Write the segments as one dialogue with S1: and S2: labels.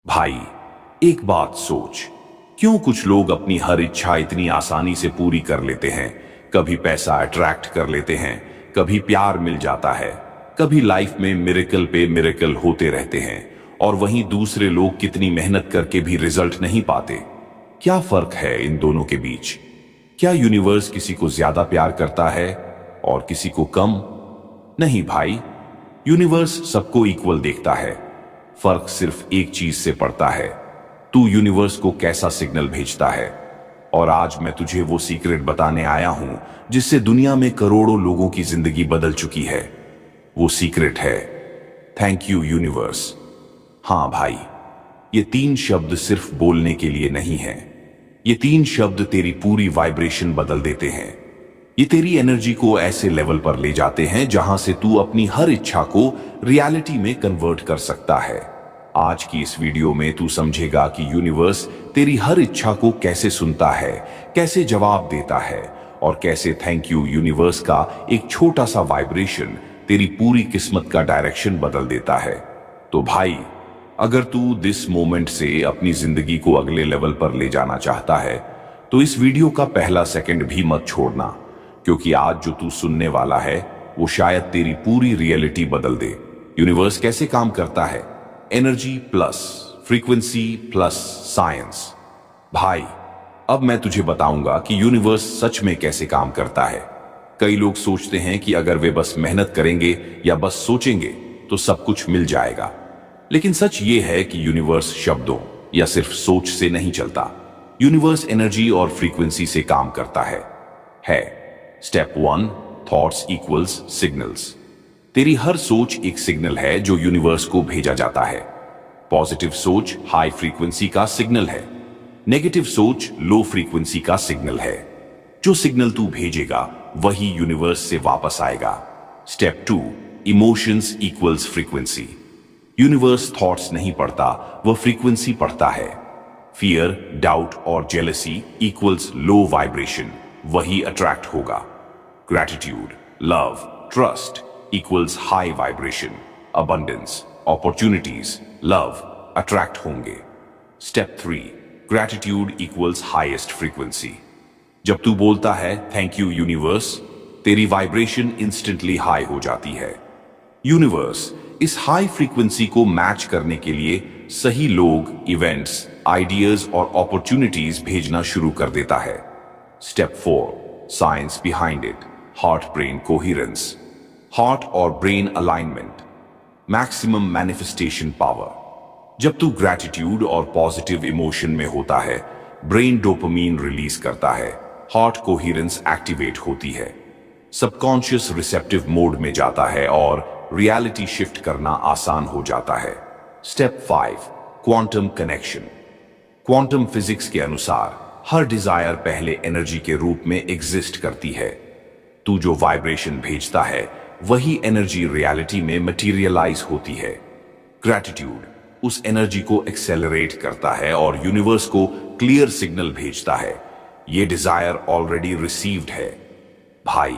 S1: भाई, एक बात सोच, क्यों कुछ लोग अपनी हर इच्छा इतनी आसानी से पूरी कर लेते हैं। कभी पैसा अट्रैक्ट कर लेते हैं, कभी प्यार मिल जाता है, कभी लाइफ में मिरेकल पे मिरेकल होते रहते हैं, और वहीं दूसरे लोग कितनी मेहनत करके भी रिजल्ट नहीं पाते। क्या फर्क है इन दोनों के बीच? क्या यूनिवर्स किसी को ज्यादा प्यार करता है और किसी को कम? नहीं भाई, यूनिवर्स सबको इक्वल देखता है। फर्क सिर्फ एक चीज से पड़ता है, तू यूनिवर्स को कैसा सिग्नल भेजता है। और आज मैं तुझे वो सीक्रेट बताने आया हूं जिससे दुनिया में करोड़ों लोगों की जिंदगी बदल चुकी है। वो सीक्रेट है थैंक यू यूनिवर्स। हां भाई, ये 3 शब्द सिर्फ बोलने के लिए नहीं है। ये 3 शब्द तेरी पूरी वाइब्रेशन बदल देते हैं। ये तेरी एनर्जी को ऐसे लेवल पर ले जाते हैं जहां से तू अपनी हर इच्छा को रियलिटी में कन्वर्ट कर सकता है। आज की इस वीडियो में तू समझेगा कि यूनिवर्स तेरी हर इच्छा को कैसे सुनता है, कैसे जवाब देता है, और कैसे थैंक यू यूनिवर्स का एक छोटा सा वाइब्रेशन तेरी पूरी किस्मत का डायरेक्शन बदल देता है। तो भाई, अगर तू दिस मोमेंट से अपनी जिंदगी को अगले लेवल पर ले जाना चाहता है तो इस वीडियो का पहला सेकंड भी मत छोड़ना, क्योंकि आज जो तू सुनने वाला है वो शायद तेरी पूरी रियलिटी बदल दे। यूनिवर्स कैसे काम करता है? Energy plus frequency plus science. भाई, अब मैं तुझे बताऊंगा कि यूनिवर्स सच में कैसे काम करता है। कई लोग सोचते हैं कि अगर वे बस मेहनत करेंगे या बस सोचेंगे तो सब कुछ मिल जाएगा। लेकिन सच ये है कि यूनिवर्स शब्दों या सिर्फ सोच से नहीं चलता। यूनिवर्स एनर्जी और फ्रीक्वेंसी से काम करता है। Step 1, thoughts equals signals. तेरी हर सोच एक सिग्नल है जो यूनिवर्स को भेजा जाता है। पॉजिटिव सोच हाई फ्रीक्वेंसी का सिग्नल है, नेगेटिव सोच लो फ्रीक्वेंसी का सिग्नल है। जो सिग्नल तू भेजेगा वही यूनिवर्स से वापस आएगा। Step 2, emotions equals frequency. Universe thoughts नहीं पढ़ता, वह फ्रीक्वेंसी पढ़ता है। फियर, डाउट और जेलसी इक्वल्स लो वाइब्रेशन, वही अट्रैक्ट होगा। Gratitude, love, trust equals high vibration, abundance, opportunities, love attract होंगे। Step 3, gratitude equals highest frequency. जब तू बोलता है थैंक यू यूनिवर्स, तेरी वाइब्रेशन इंस्टेंटली हाई हो जाती है। यूनिवर्स इस हाई फ्रीक्वेंसी को मैच करने के लिए सही लोग, इवेंट्स, आइडियाज और अपॉर्चुनिटीज भेजना शुरू कर देता है। Step 4, science behind it, heart brain coherence. Heart और brain alignment, maximum manifestation power. जब तू ग्रैटिट्यूड और पॉजिटिव इमोशन में होता है, ब्रेन डोपामीन रिलीज करता है, हार्ट कोहिरेंस एक्टिवेट होती है, सबकॉन्शियस रिसेप्टिव मोड में जाता है और रियलिटी शिफ्ट करना आसान हो जाता है। Step 5, quantum connection. Quantum physics के अनुसार हर डिजायर पहले एनर्जी के रूप में एग्जिस्ट करती है। तू जो वाइब्रेशन भेजता है वही एनर्जी रियलिटी में मटेरियलाइज होती है। ग्रैटिट्यूड उस एनर्जी को एक्सेलरेट करता है और यूनिवर्स को क्लियर सिग्नल भेजता है, ये डिजायर ऑलरेडी रिसीव्ड है। भाई,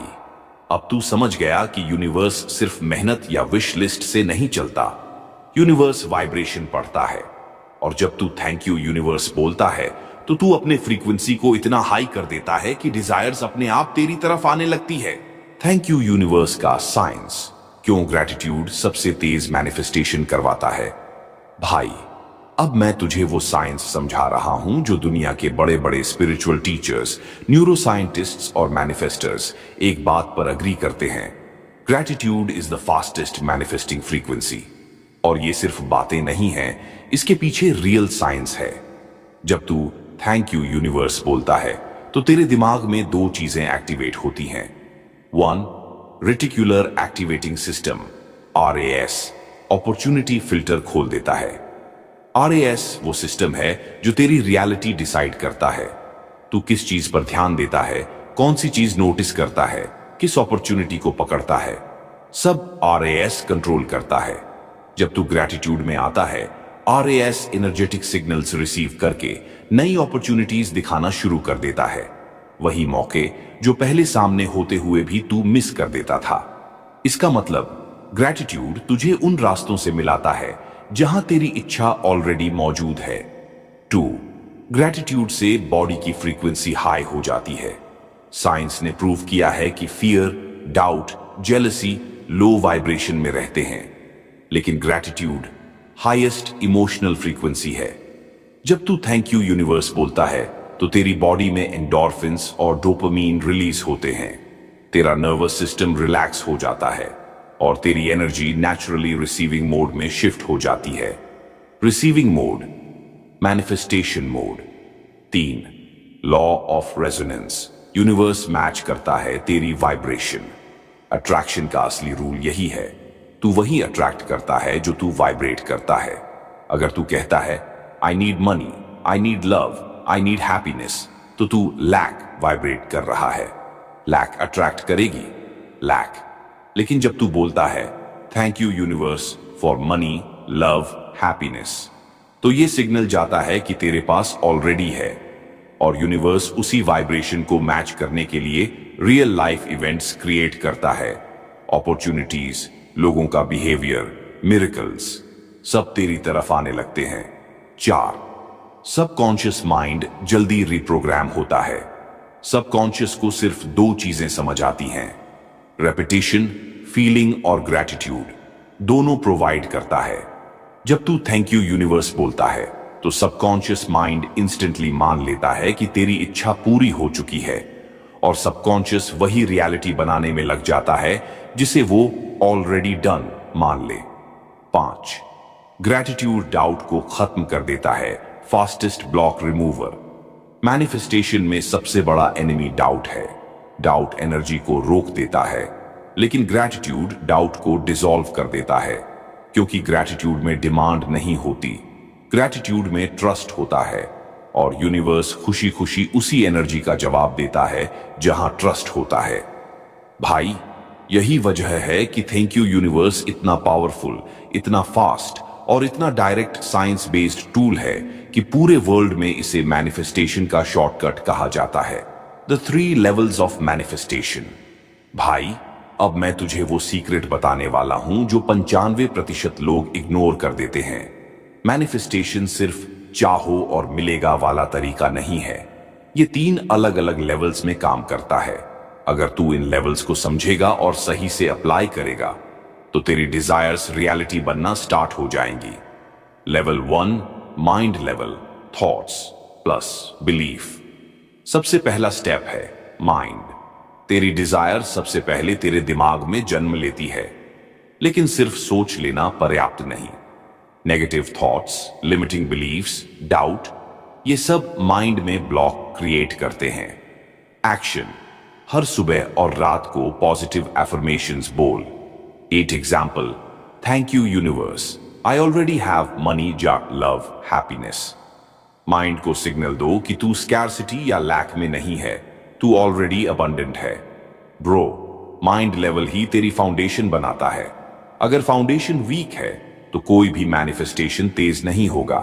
S1: अब तू समझ गया कि यूनिवर्स सिर्फ मेहनत या विश लिस्ट से नहीं चलता। यूनिवर्स वाइब्रेशन पढ़ता है, और जब तू थैंक यू यूनिवर्स बोलता है तो तू अपने फ्रीक्वेंसी को इतना हाई कर देता है कि डिजायर्स अपने आप तेरी तरफ आने लगती है। थैंक यू यूनिवर्स का साइंस, क्यों ग्रैटिट्यूड सबसे तेज मैनिफेस्टेशन करवाता है। भाई, अब मैं तुझे वो साइंस समझा रहा हूं जो दुनिया के बड़े बड़े स्पिरिचुअल टीचर्स, न्यूरो साइंटिस्ट्स और मैनिफेस्टर्स एक बात पर अग्री करते हैं। Gratitude is the fastest manifesting frequency. और ये सिर्फ बातें नहीं हैं, इसके पीछे रियल साइंस है। जब तू थैंक यू यूनिवर्स बोलता है तो तेरे दिमाग में 2 चीजें एक्टिवेट होती हैं। 1, reticular activating system RAS, opportunity filter खोल देता है। RAS वो सिस्टम है जो तेरी रियलिटी डिसाइड करता है। तू किस चीज पर ध्यान देता है, कौन सी चीज नोटिस करता है, किस अपॉर्चुनिटी को पकड़ता है, सब RAS कंट्रोल करता है। जब तू ग्रैटिट्यूड में आता है, RAS एनर्जेटिक सिग्नल्स रिसीव करके नई अपॉर्चुनिटीज दिखाना शुरू कर देता है। वही मौके जो पहले सामने होते हुए भी तू मिस कर देता था। इसका मतलब ग्रैटिट्यूड तुझे उन रास्तों से मिलाता है जहां तेरी इच्छा ऑलरेडी मौजूद है। 2. ग्रैटिट्यूड से बॉडी की फ्रीक्वेंसी हाई हो जाती है। साइंस ने प्रूव किया है कि fear, doubt, jealousy low vibration में रहते हैं, लेकिन ग्रैटिट्यूड हाईएस्ट इमोशनल फ्रीक्वेंसी है। जब तू थैंक यू यूनिवर्स बोलता है तो तेरी बॉडी में एंडोर्फिन्स और डोपामीन रिलीज होते हैं। तेरा नर्वस सिस्टम रिलैक्स हो जाता है और तेरी एनर्जी नेचुरली रिसीविंग मोड में शिफ्ट हो जाती है। Receiving mode, manifestation mode. 3. Law of resonance. Universe match करता है तेरी वाइब्रेशन। अट्रैक्शन का असली रूल यही है, तू वही अट्रैक्ट करता है जो तू वाइब्रेट करता है। अगर तू कहता है I need money, I need love, I need happiness, तो तू लैक वाइब्रेट कर रहा है। लैक अट्रैक्ट करेगी लैक। लेकिन जब तू बोलता है thank you universe for money, love, happiness, तो ये सिग्नल जाता है कि तेरे पास ऑलरेडी है और यूनिवर्स उसी वाइब्रेशन को मैच करने के लिए रियल लाइफ इवेंट्स क्रिएट करता है। अपॉर्चुनिटीज, लोगों का बिहेवियर, मिरेकल्स सब तेरी तरफ आने लगते हैं। 4. सबकॉन्शियस माइंड जल्दी रिप्रोग्राम होता है। सबकॉन्शियस को सिर्फ 2 चीजें समझ आती हैं, रेपिटेशन, फीलिंग और ग्रैटिट्यूड दोनों प्रोवाइड करता है। जब तू थैंक यू यूनिवर्स बोलता है तो सबकॉन्शियस माइंड इंस्टेंटली मान लेता है कि तेरी इच्छा पूरी हो चुकी है और सबकॉन्शियस वही रियलिटी बनाने में लग जाता है जिसे वो ऑलरेडी डन मान ले। 5. ग्रैटिट्यूड डाउट को खत्म कर देता है, फास्टेस्ट ब्लॉक रिमूवर। मैनिफेस्टेशन में सबसे बड़ा एनिमी डाउट है। डाउट एनर्जी को रोक देता है, लेकिन ग्रैटिट्यूड डाउट को डिसॉल्व कर देता है, क्योंकि ग्रैटिट्यूड में डिमांड नहीं होती, ग्रैटिट्यूड में ट्रस्ट होता है और यूनिवर्स खुशी खुशी उसी एनर्जी का जवाब देता है जहां ट्रस्ट होता है। भाई, यही वजह है कि थैंक यू यूनिवर्स इतना पावरफुल, इतना फास्ट और इतना डायरेक्ट साइंस बेस्ड टूल है कि पूरे वर्ल्ड में इसे मैनिफेस्टेशन का शॉर्टकट कहा जाता है। The 3 levels of manifestation. भाई, अब मैं तुझे वो सीक्रेट बताने वाला हूं जो 95% लोग इग्नोर कर देते हैं। मैनिफेस्टेशन सिर्फ चाहो और मिलेगा वाला तरीका नहीं है। ये 3 अलग अलग लेवल्स में काम करता है। अगर तू इन लेवल्स को समझेगा और सही से अप्लाई करेगा तो तेरी डिजायर्स रियलिटी बनना स्टार्ट हो जाएंगी। Level 1, mind level, thoughts plus belief. सबसे पहला स्टेप है माइंड। तेरी डिजायर सबसे पहले तेरे दिमाग में जन्म लेती है, लेकिन सिर्फ सोच लेना पर्याप्त नहीं। Negative thoughts, limiting beliefs, doubt, ये सब माइंड में ब्लॉक क्रिएट करते हैं। एक्शन। हर सुबह और रात को पॉजिटिव एफर्मेशंस बोल। 8 example. Thank you universe, I already have money, love, happiness. Mind को सिग्नल दो कि तू स्कैर्सिटी या लैक में नहीं है, तू ऑलरेडी अबंडेंट है। ब्रो, माइंड लेवल ही तेरी फाउंडेशन बनाता है। अगर फाउंडेशन वीक है तो कोई भी मैनिफेस्टेशन तेज नहीं होगा।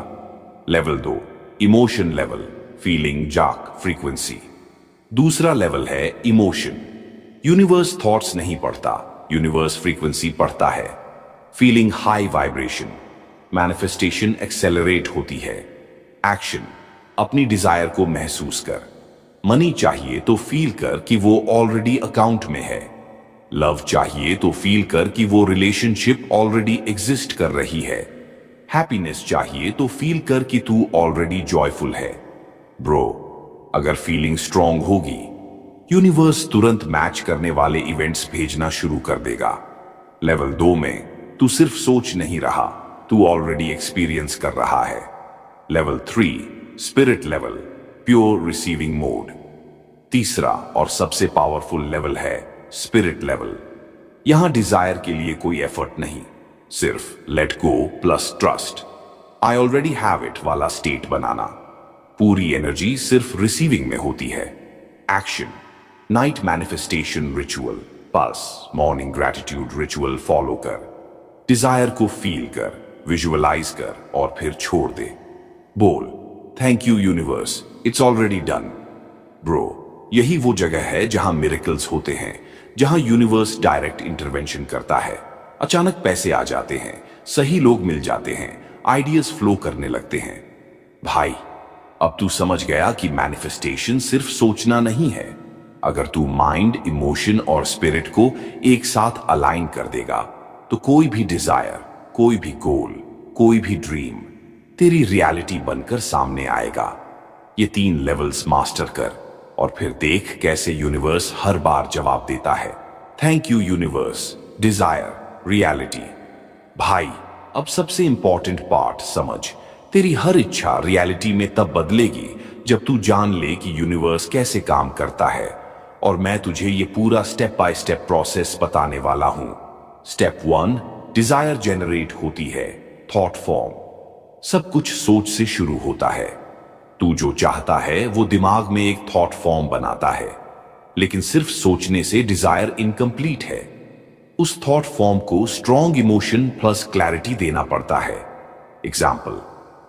S1: लेवल 2, इमोशन लेवल, फीलिंग, जाक, फ्रीक्वेंसी। दूसरा लेवल है इमोशन। यूनिवर्स थॉट्स नहीं पढ़ता, यूनिवर्स फ्रीक्वेंसी पढ़ता है। Feeling high vibration, manifestation accelerate होती है। एक्शन। अपनी डिजायर को महसूस कर। मनी चाहिए तो फील कर कि वो ऑलरेडी अकाउंट में है। लव चाहिए तो फील कर कि वो रिलेशनशिप ऑलरेडी एग्जिस्ट कर रही है। हैप्पीनेस चाहिए तो फील कर कि तू ऑलरेडी जॉयफुल है। ब्रो, अगर फीलिंग स्ट्रांग होगी, यूनिवर्स तुरंत मैच करने वाले इवेंट्स भेजना शुरू कर देगा। लेवल 2 में तू सिर्फ सोच नहीं रहा, तू ऑलरेडी एक्सपीरियंस कर रहा है। Level 3, spirit level, pure receiving mode. तीसरा और सबसे पावरफुल लेवल है स्पिरिट लेवल। यहां डिजायर के लिए कोई एफर्ट नहीं, सिर्फ let go plus trust, I already have it वाला स्टेट बनाना। पूरी एनर्जी सिर्फ रिसीविंग में होती है। Action. Night manifestation ritual, pulse, morning gratitude ritual follow कर। डिजायर को फील कर, विजुअलाइज कर और फिर छोड़ दे। बोल, thank you universe, it's already done. Bro, यही वो जगह है जहां मिरेकल्स होते हैं, जहां यूनिवर्स डायरेक्ट इंटरवेंशन करता है। अचानक पैसे आ जाते हैं, सही लोग मिल जाते हैं, आइडियाज फ्लो करने लगते हैं। भाई, अब तू समझ गया कि मैनिफेस्टेशन सिर्फ सोचना नहीं है। अगर तू माइंड, इमोशन और स्पिरिट को एक साथ अलाइन कर देगा तो कोई भी डिजायर, कोई भी गोल, कोई भी ड्रीम तेरी रियलिटी बनकर सामने आएगा। ये 3 लेवल्स मास्टर कर और फिर देख कैसे यूनिवर्स हर बार जवाब देता है। Thank you universe, desire, reality. भाई, अब सबसे इंपॉर्टेंट पार्ट समझ। तेरी हर इच्छा रियलिटी में तब बदलेगी जब तू जान ले कि यूनिवर्स कैसे काम करता है। और मैं तुझे ये पूरा स्टेप बाय स्टेप प्रोसेस बताने वाला हूं। स्टेप 1, डिजायर जनरेट होती है, थॉट फॉर्म। सब कुछ सोच से शुरू होता है। तू जो चाहता है वो दिमाग में एक थॉट फॉर्म बनाता है, लेकिन सिर्फ सोचने से डिजायर इनकम्प्लीट है। उस थॉट फॉर्म को स्ट्रॉन्ग इमोशन प्लस क्लैरिटी देना पड़ता है। एग्जाम्पल,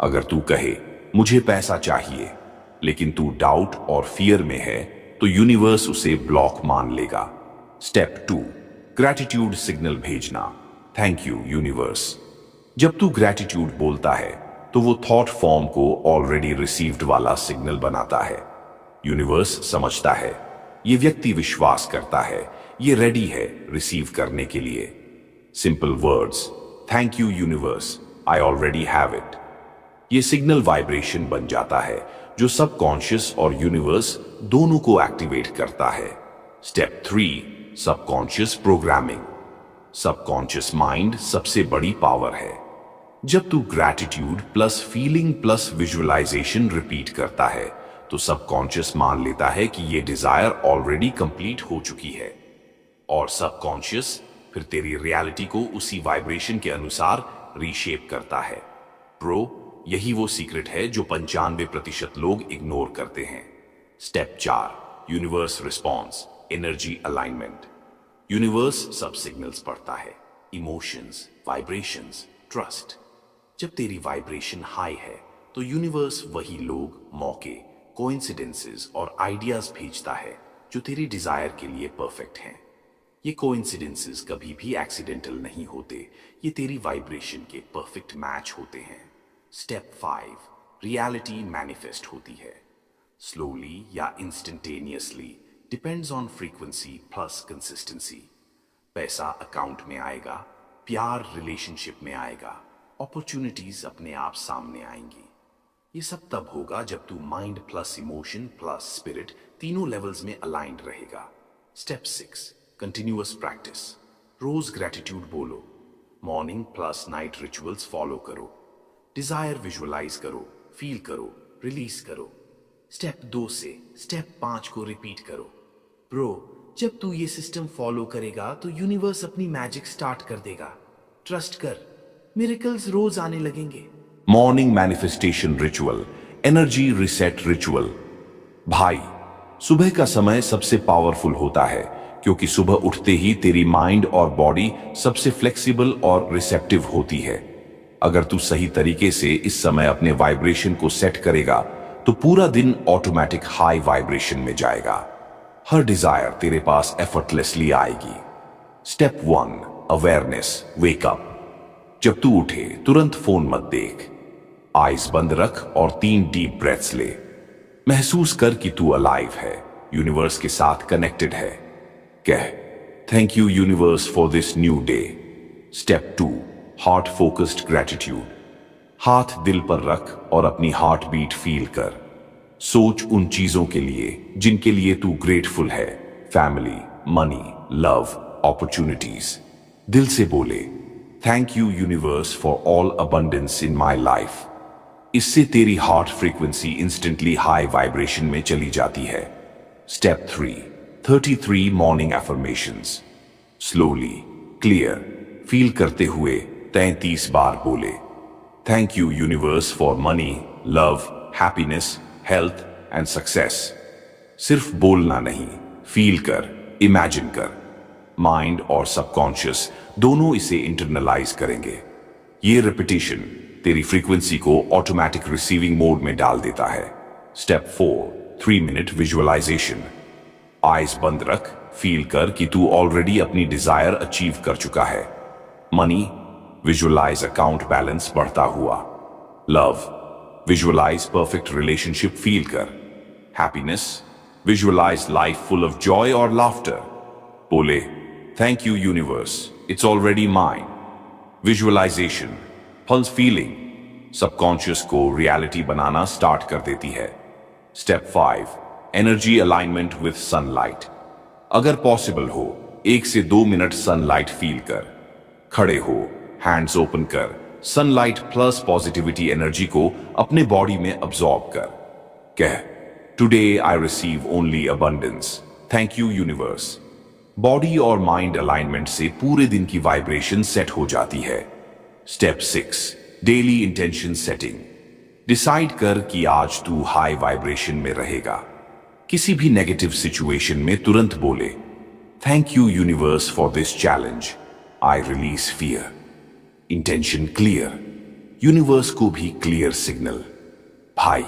S1: अगर तू कहे मुझे पैसा चाहिए, लेकिन तू डाउट और फियर में है, तो यूनिवर्स उसे ब्लॉक मान लेगा। स्टेप 2, ग्रैटिट्यूड सिग्नल भेजना। Thank you universe. जब तू ग्रैटिट्यूड बोलता है तो वो थॉट फॉर्म को ऑलरेडी रिसीव्ड वाला सिग्नल बनाता है। यूनिवर्स समझता है ये व्यक्ति विश्वास करता है, ये रेडी है रिसीव करने के लिए। Simple words, thank you universe, I already have it. ये सिग्नल वाइब्रेशन बन जाता है जो सबकॉन्शियस और यूनिवर्स दोनों को एक्टिवेट करता है। Step 3, subconscious programming. Subconscious mind सबसे बड़ी पावर है। जब तू gratitude plus feeling plus visualisation repeat करता है तो सबकॉन्शियस मान लेता है कि ये डिजायर ऑलरेडी कंप्लीट हो चुकी है, और सबकॉन्शियस फिर तेरी रियलिटी को उसी वाइब्रेशन के अनुसार रीशेप करता है। ब्रो, यही वो सीक्रेट है जो 95% लोग इग्नोर करते हैं। Step 4, universe response, energy alignment. Universe सब सिग्नल्स पढ़ता है, इमोशंस, वाइब्रेशंस, ट्रस्ट। जब तेरी वाइब्रेशन हाई है तो यूनिवर्स वही लोग, मौके, कोइंसिडेंसेस और आइडियाज भेजता है जो तेरी डिजायर के लिए परफेक्ट हैं। ये कोइंसिडेंसेस कभी भी एक्सीडेंटल नहीं होते, ये तेरी वाइब्रेशन के परफेक्ट मैच होते हैं। स्टेप 5, रियलिटी मैनिफेस्ट होती है। स्लोली या instantaneously, depends on frequency plus consistency. पैसा अकाउंट में आएगा, प्यार रिलेशनशिप में आएगा, अपॉर्चुनिटीज अपने आप सामने आएंगी। ये सब तब होगा जब तू mind plus emotion plus spirit तीनों लेवल्स में अलाइंड रहेगा। Step 6, continuous practice. रोज ग्रैटिट्यूड बोलो, morning plus night rituals follow करो, डिजायर विजुअलाइज करो, फील करो, रिलीज करो। स्टेप 2 से स्टेप 5 को रिपीट करो। ब्रो, जब तू ये सिस्टम फॉलो करेगा तो यूनिवर्स अपनी मैजिक स्टार्ट कर देगा। ट्रस्ट कर, मिरेकल्स रोज आने लगेंगे। Morning manifestation ritual, energy reset ritual. भाई, सुबह का समय सबसे पावरफुल होता है क्योंकि सुबह उठते ही तेरी माइंड और बॉडी सबसे फ्लेक्सिबल और रिसेप्टिव होती है। अगर तू सही तरीके से इस समय अपने वाइब्रेशन को सेट करेगा तो पूरा दिन ऑटोमेटिक हाई वाइब्रेशन में जाएगा। हर डिजायर तेरे पास एफर्टलेसली आएगी। Step 1, awareness, wake up. जब तू उठे तुरंत फोन मत देख, आइज बंद रख और 3 डीप ब्रेथ्स ले। महसूस कर कि तू अलाइव है, यूनिवर्स के साथ कनेक्टेड है। कह, thank you universe for this new day. Step 2, heart focused gratitude. हाथ दिल पर रख और अपनी हार्ट बीट फील कर। सोच उन चीजों के लिए जिनके लिए तू ग्रेटफुल है, फैमिली, मनी, लव, अपॉर्चुनिटीज। दिल से बोले, thank you universe for all abundance in my life. इससे तेरी heart frequency instantly high vibration में चली जाती है। Step 3, 33 morning affirmations. Slowly, clear, feel करते हुए 33 बार बोले, thank you universe for money, love, happiness, health and success. सिर्फ बोलना नहीं, फील कर, इमेजिन कर। माइंड और सबकॉन्शियस दोनों इसे इंटरनलाइज करेंगे। ये रिपीटिशन तेरी फ्रीक्वेंसी को ऑटोमेटिक रिसीविंग मोड में डाल देता है। Step 4, 3 minute visualisation. आइज बंद रख, फील कर कि तू ऑलरेडी अपनी डिजायर अचीव कर चुका है। मनी, विजुअलाइज अकाउंट बैलेंस बढ़ता हुआ। Love, visualise perfect relationship feel कर। Happiness, visualise life full of joy और लाफ्टर। बोले, thank you universe, it's already mine. Visualisation, plus feeling, subconscious को रियलिटी बनाना स्टार्ट कर देती है। Step 5, energy alignment with sunlight. अगर पॉसिबल हो 1 से 2 मिनट सनलाइट फील कर। खड़े हो, हैंड्स ओपन कर, सनलाइट प्लस पॉजिटिविटी एनर्जी को अपने बॉडी में अब्सॉर्ब कर। कह, today I receive only abundance, thank you universe. Body और माइंड अलाइनमेंट से पूरे दिन की वाइब्रेशन सेट हो जाती है। Step 6, daily intention setting. Decide कर कि आज तू हाई वाइब्रेशन में रहेगा। किसी भी नेगेटिव सिचुएशन में तुरंत बोले, thank you universe for this challenge, I release fear. Intention clear, universe को भी क्लियर सिग्नल। भाई,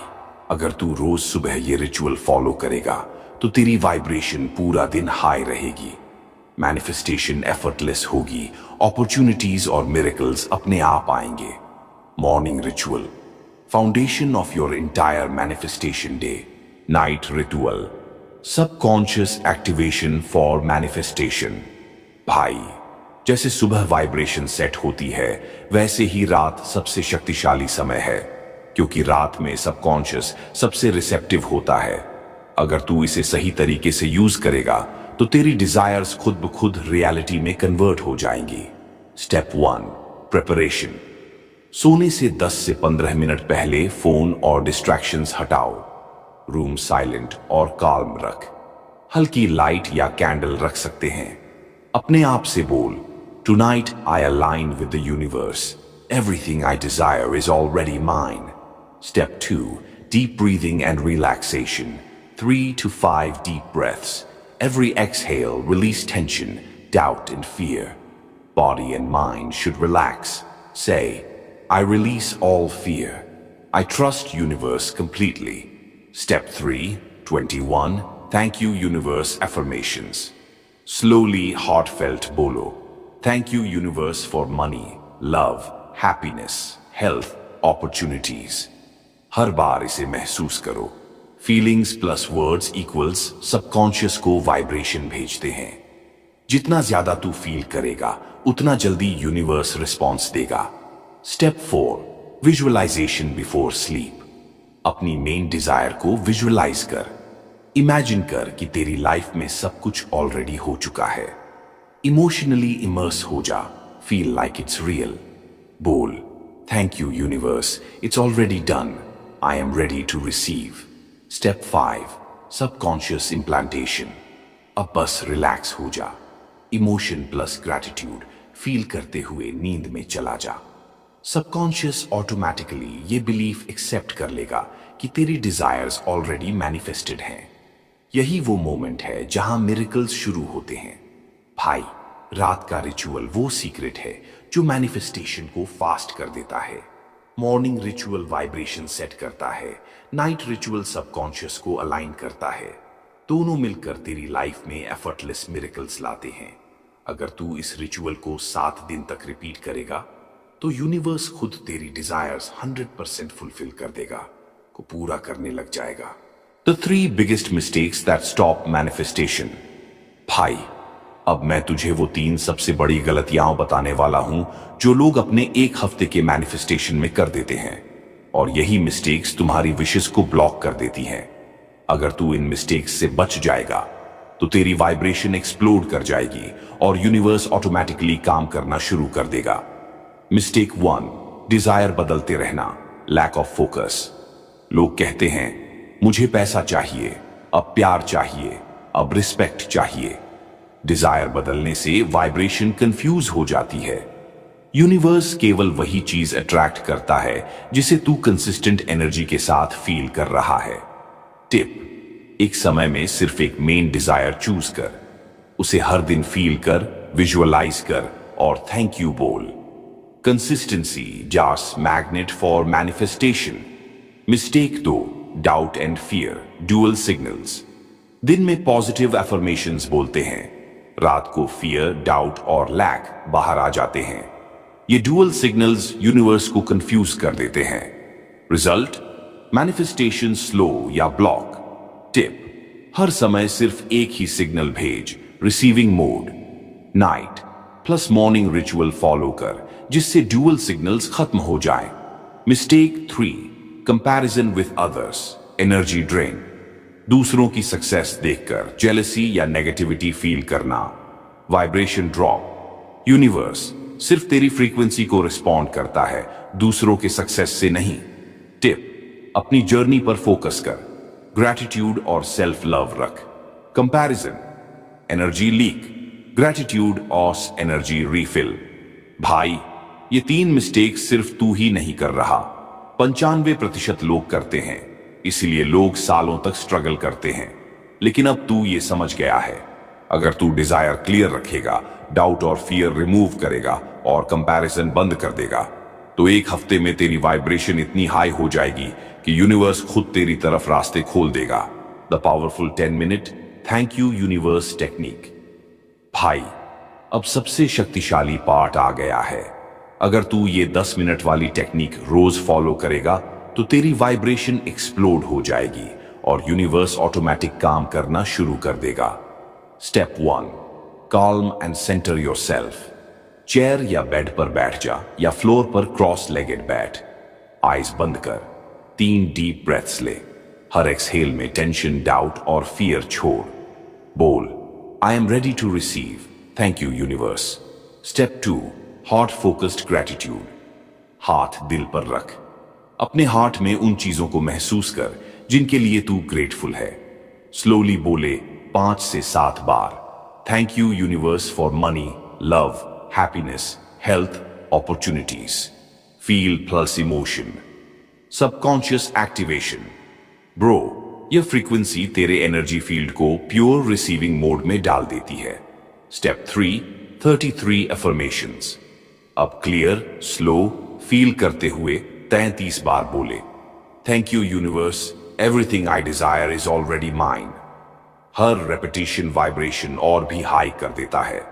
S1: अगर तू रोज सुबह ये रिचुअल फॉलो करेगा तो तेरी वाइब्रेशन पूरा दिन हाई रहेगी। मैनिफेस्टेशन एफर्टलेस होगी, अपॉर्चुनिटीज और मिरेकल्स अपने आप आएंगे। Morning ritual, foundation of your entire manifestation day. Night ritual, subconscious activation for manifestation. भाई, जैसे सुबह वाइब्रेशन सेट होती है वैसे ही रात सबसे शक्तिशाली समय है, क्योंकि रात में सबकॉन्शियस सबसे रिसेप्टिव होता है। अगर तू इसे सही तरीके से यूज करेगा तो तेरी डिजायर्स खुद ब खुद रियलिटी में कन्वर्ट हो जाएंगी। Step 1, preparation. सोने से 10 से 15 मिनट पहले फोन और डिस्ट्रैक्शंस हटाओ। रूम साइलेंट और काल्म रख। हल्की लाइट या कैंडल रख सकते हैं। अपने आप से बोल, tonight I align with the universe, everything I desire is already mine. Step 2, deep breathing and relaxation. 3 to 5 deep breaths. Every exhale, release tension, doubt, and fear. Body and mind should relax. Say, I release all fear. I trust universe completely. Step 3, 21. Thank you, universe affirmations. Slowly, heartfelt bolo. Thank you, universe, for money, love, happiness, health, opportunities. हर बार इसे महसूस करो। Feelings plus words equals subconscious को vibration भेजते हैं। जितना ज्यादा तू फील करेगा उतना जल्दी यूनिवर्स रिस्पॉन्स देगा। Step 4, visualisation before sleep. अपनी मेन डिजायर को विजुअलाइज कर। इमेजिन कर कि तेरी लाइफ में सब कुछ ऑलरेडी हो चुका है। इमोशनली इमर्स हो जा, फील लाइक इट्स रियल। बोल, thank you universe, it's already done, I am ready to receive. Step 5, subconscious implantation. अब बस रिलैक्स हो जा। इमोशन प्लस ग्रैटिट्यूड फील करते हुए नींद में चला जा। सबकॉन्शियस ऑटोमेटिकली ये बिलीफ एक्सेप्ट कर लेगा कि तेरी डिजायर्स ऑलरेडी मैनिफेस्टेड हैं। यही वो मोमेंट है जहां मिरेकल्स शुरू होते हैं। भाई, रात का रिचुअल वो सीक्रेट है जो मैनिफेस्टेशन को फास्ट कर देता है। मॉर्निंग रिचुअल वाइब्रेशन सेट करता है, नाइट रिचुअल सबकॉन्शियस को अलाइन करता है। दोनों मिलकर तेरी लाइफ में एफर्टलेस मिरेकल्स लाते हैं। अगर तू इस रिचुअल को 7 दिन तक रिपीट करेगा तो यूनिवर्स खुद तेरी डिजायर्स 100% फुलफिल कर देगा, को पूरा करने लग जाएगा। The 3 biggest mistakes that stop manifestation. भाई, अब मैं तुझे वो 3 सबसे बड़ी गलतियां बताने वाला हूं जो लोग अपने 1 हफ्ते के मैनिफेस्टेशन में कर देते हैं, और यही मिस्टेक्स तुम्हारी विशेस को ब्लॉक कर देती हैं। अगर तू इन मिस्टेक्स से बच जाएगा तो तेरी वाइब्रेशन एक्सप्लोड कर जाएगी और यूनिवर्स ऑटोमेटिकली काम करना शुरू कर देगा। मिस्टेक 1, डिजायर बदलते रहना, लैक ऑफ फोकस। लोग कहते हैं, मुझे पैसा चाहिए, अब प्यार चाहिए, अब रिस्पेक्ट चाहिए। डिजायर बदलने से वाइब्रेशन कंफ्यूज हो जाती है। यूनिवर्स केवल वही चीज अट्रैक्ट करता है जिसे तू कंसिस्टेंट एनर्जी के साथ फील कर रहा है। टिप, एक समय में सिर्फ एक मेन डिजायर चूज कर, उसे हर दिन फील कर, विजुअलाइज कर और थैंक यू बोल। Consistency just magnet for manifestation. Mistake 2, doubt and fear, dual signals. दिन में पॉजिटिव एफर्मेशंस बोलते हैं, रात को फियर, डाउट और लैक बाहर आ जाते हैं। ये डुअल सिग्नल्स यूनिवर्स को कंफ्यूज कर देते हैं। रिजल्ट, मैनिफेस्टेशन स्लो या ब्लॉक। टिप, हर समय सिर्फ एक ही सिग्नल भेज, receiving mode, night plus morning ritual follow कर जिससे डुअल सिग्नल्स खत्म हो जाएं। Mistake 3, comparison with others, energy drain. दूसरों की सक्सेस देखकर जेलसी या नेगेटिविटी फील करना, वाइब्रेशन ड्रॉप। यूनिवर्स सिर्फ तेरी फ्रीक्वेंसी को रिस्पॉन्ड करता है, दूसरों के सक्सेस से नहीं। टिप, अपनी जर्नी पर फोकस कर, ग्रैटिट्यूड और सेल्फ लव रख। कंपैरिजन, एनर्जी लीक, ग्रैटिट्यूड और एनर्जी रीफिल। भाई, ये 3 मिस्टेक सिर्फ तू ही नहीं कर रहा, 95% लोग करते हैं, इसलिए लोग सालों तक स्ट्रगल करते हैं। लेकिन अब तू ये समझ गया है, अगर तू डिजायर क्लियर रखेगा, डाउट और फियर रिमूव करेगा और कंपैरिजन बंद कर देगा, तो एक हफ्ते में तेरी वाइब्रेशन इतनी हाई हो जाएगी कि यूनिवर्स खुद तेरी तरफ रास्ते खोल देगा। The powerful 10 minute thank you universe technique. भाई, अब सबसे शक्तिशाली पार्ट आ गया है। अगर तू ये 10 मिनट वाली टेक्निक रोज फॉलो करेगा तो तेरी वाइब्रेशन एक्सप्लोड हो जाएगी और यूनिवर्स ऑटोमेटिक काम करना शुरू कर देगा। Step 1, calm and center yourself. Chair या बेड पर बैठ जा या फ्लोर पर क्रॉस लेगेड बैठ। आइज बंद कर, 3 डीप ब्रेथ्स ले। हर एक्सहेल में टेंशन, डाउट और फियर छोड़। बोल, I am ready to receive, thank you universe. Step 2, heart focused gratitude. हाथ दिल पर रख, अपने हार्ट में उन चीजों को महसूस कर जिनके लिए तू ग्रेटफुल है। स्लोली बोले 5 से 7 बार, thank you universe for money, love, happiness, health, opportunities. Feel plus emotion, subconscious activation. Bro, यह फ्रीक्वेंसी तेरे एनर्जी फील्ड को प्योर रिसीविंग मोड में डाल देती है। Step 3, 33 affirmations. अब क्लियर, स्लो, फील करते हुए 33 बार बोले, thank you universe, everything I desire is already mine. हर रेपिटेशन वाइब्रेशन और भी हाई कर देता है।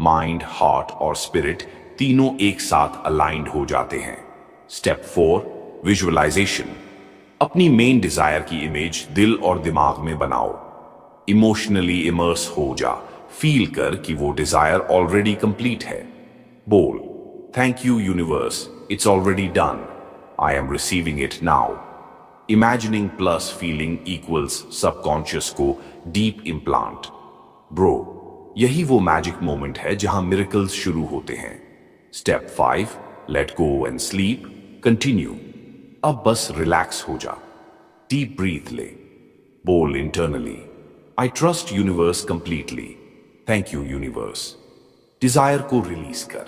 S1: माइंड, हार्ट और स्पिरिट तीनों एक साथ अलाइंड हो जाते हैं। Step 4, visualisation. अपनी मेन डिजायर की इमेज दिल और दिमाग में बनाओ। इमोशनली इमर्स हो जा, फील कर कि वो डिजायर ऑलरेडी कंप्लीट है। बोल, thank you universe, it's already done, I am receiving it now. Imagining plus feeling equals subconscious को डीप इम्प्लांट। ब्रो, यही वो मैजिक मोमेंट है जहां मिरेकल्स शुरू होते हैं। Step 5, let go and sleep. Continue, अब बस रिलैक्स हो जा। डीप ब्रीथ ले। बोल internally, I trust universe completely, thank you universe. Desire को रिलीज कर,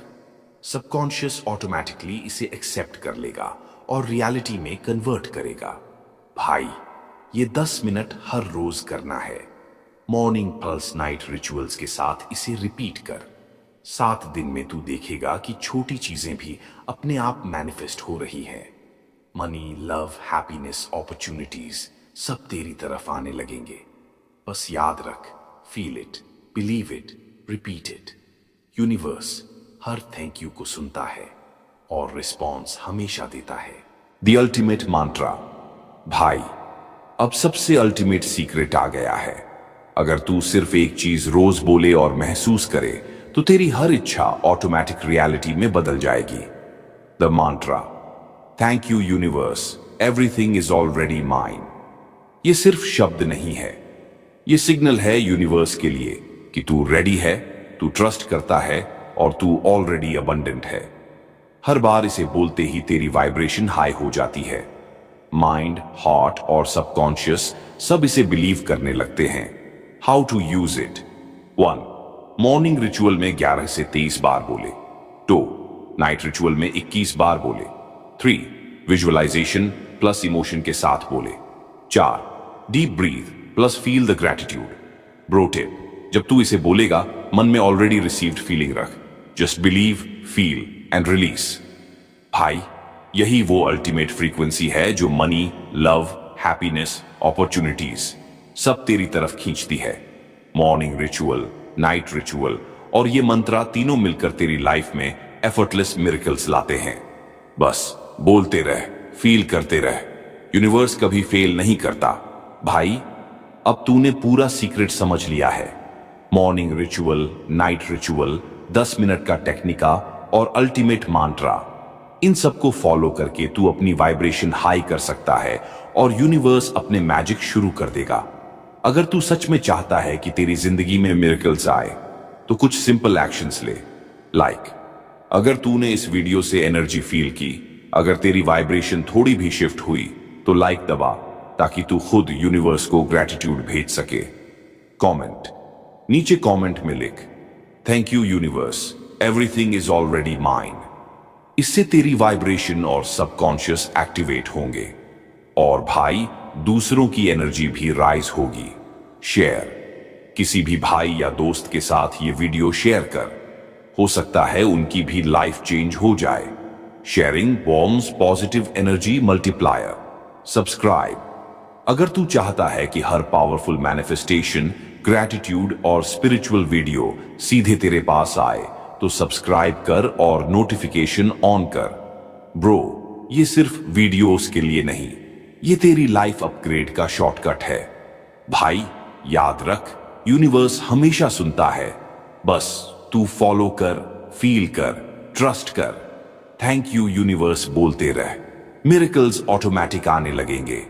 S1: सबकॉन्शियस ऑटोमेटिकली इसे एक्सेप्ट कर लेगा और रियलिटी में कन्वर्ट करेगा। भाई, ये 10 मिनट हर रोज करना है। मॉर्निंग पल्स नाइट रिचुअल्स के साथ इसे रिपीट कर। 7 दिन में तू देखेगा कि छोटी चीजें भी अपने आप मैनिफेस्ट हो रही हैं। मनी, लव, हैप्पीनेस, अपॉर्चुनिटीज सब तेरी तरफ आने लगेंगे। बस याद रख, feel it, believe it, repeat it. Universe her thank you को सुनता है और रिस्पॉन्स हमेशा देता है। द अल्टीमेट मंत्रा। भाई, अब सबसे अल्टीमेट सीक्रेट आ गया है। अगर तू सिर्फ एक चीज रोज बोले और महसूस करे तो तेरी हर इच्छा ऑटोमेटिक रियलिटी में बदल जाएगी। The Mantra, thank you universe, everything is already mine. ये सिर्फ शब्द नहीं है, ये सिग्नल है यूनिवर्स के लिए कि तू रेडी है, तू ट्रस्ट करता है और तू ऑलरेडी अबंडेंट है। हर बार इसे बोलते ही तेरी वाइब्रेशन हाई हो जाती है। माइंड, हार्ट और सबकॉन्शियस सब इसे बिलीव करने लगते हैं। How to use it. 1, morning ritual में 11 से 23 बार बोले। 2, नाइट रिचुअल में 21 बार बोले। 3, विजुअलाइजेशन प्लस इमोशन के साथ बोले। 4, deep breath plus feel the gratitude. Bro tip, जब तू इसे बोलेगा मन में ऑलरेडी रिसीव्ड फीलिंग रख। Just believe, feel and release. भाई, यही वो अल्टीमेट फ्रीक्वेंसी है जो मनी, लव, हैप्पीनेस, अपॉर्चुनिटीज सब तेरी तरफ खींचती है। मॉर्निंग रिचुअल, नाइट रिचुअल और ये मंत्रा तीनों मिलकर तेरी लाइफ में एफर्टलेस मिरेकल्स लाते हैं। बस बोलते रह, फील करते रह, यूनिवर्स कभी फेल नहीं करता। भाई, अब तूने पूरा सीक्रेट समझ लिया है। Morning ritual, night ritual, 10 minute का टेक्निका और अल्टीमेट मांट्रा, इन सबको फॉलो करके तू अपनी वाइब्रेशन हाई कर सकता है और यूनिवर्स अपने मैजिक शुरू कर देगा। अगर तू सच में चाहता है कि तेरी जिंदगी में मिरेकल्स आए तो कुछ सिंपल एक्शंस ले। लाइक, अगर तूने इस वीडियो से एनर्जी फील की, अगर तेरी वाइब्रेशन थोड़ी भी शिफ्ट हुई तो लाइक दबा ताकि तू खुद यूनिवर्स को ग्रेटिट्यूड भेज सके। कमेंट, नीचे कमेंट में लिख, thank you universe, everything is already mine. इससे तेरी वाइब्रेशन और सबकॉन्शियस एक्टिवेट होंगे और भाई, दूसरों की एनर्जी भी राइज होगी। शेयर, किसी भी भाई या दोस्त के साथ ये वीडियो शेयर कर, हो सकता है उनकी भी लाइफ चेंज हो जाए। Sharing warms positive energy multiplier. Subscribe, अगर तू चाहता है कि हर पावरफुल मैनिफेस्टेशन, ग्रैटिट्यूड और स्पिरिचुअल वीडियो सीधे तेरे पास आए तो सब्सक्राइब कर और नोटिफिकेशन ऑन कर। ब्रो, ये सिर्फ वीडियोस के लिए नहीं, ये तेरी लाइफ अपग्रेड का शॉर्टकट है। भाई, याद रख, यूनिवर्स हमेशा सुनता है। बस तू फॉलो कर, फील कर, ट्रस्ट कर। थैंक यू यूनिवर्स बोलते रह, मिरेकल्स ऑटोमेटिक आने लगेंगे।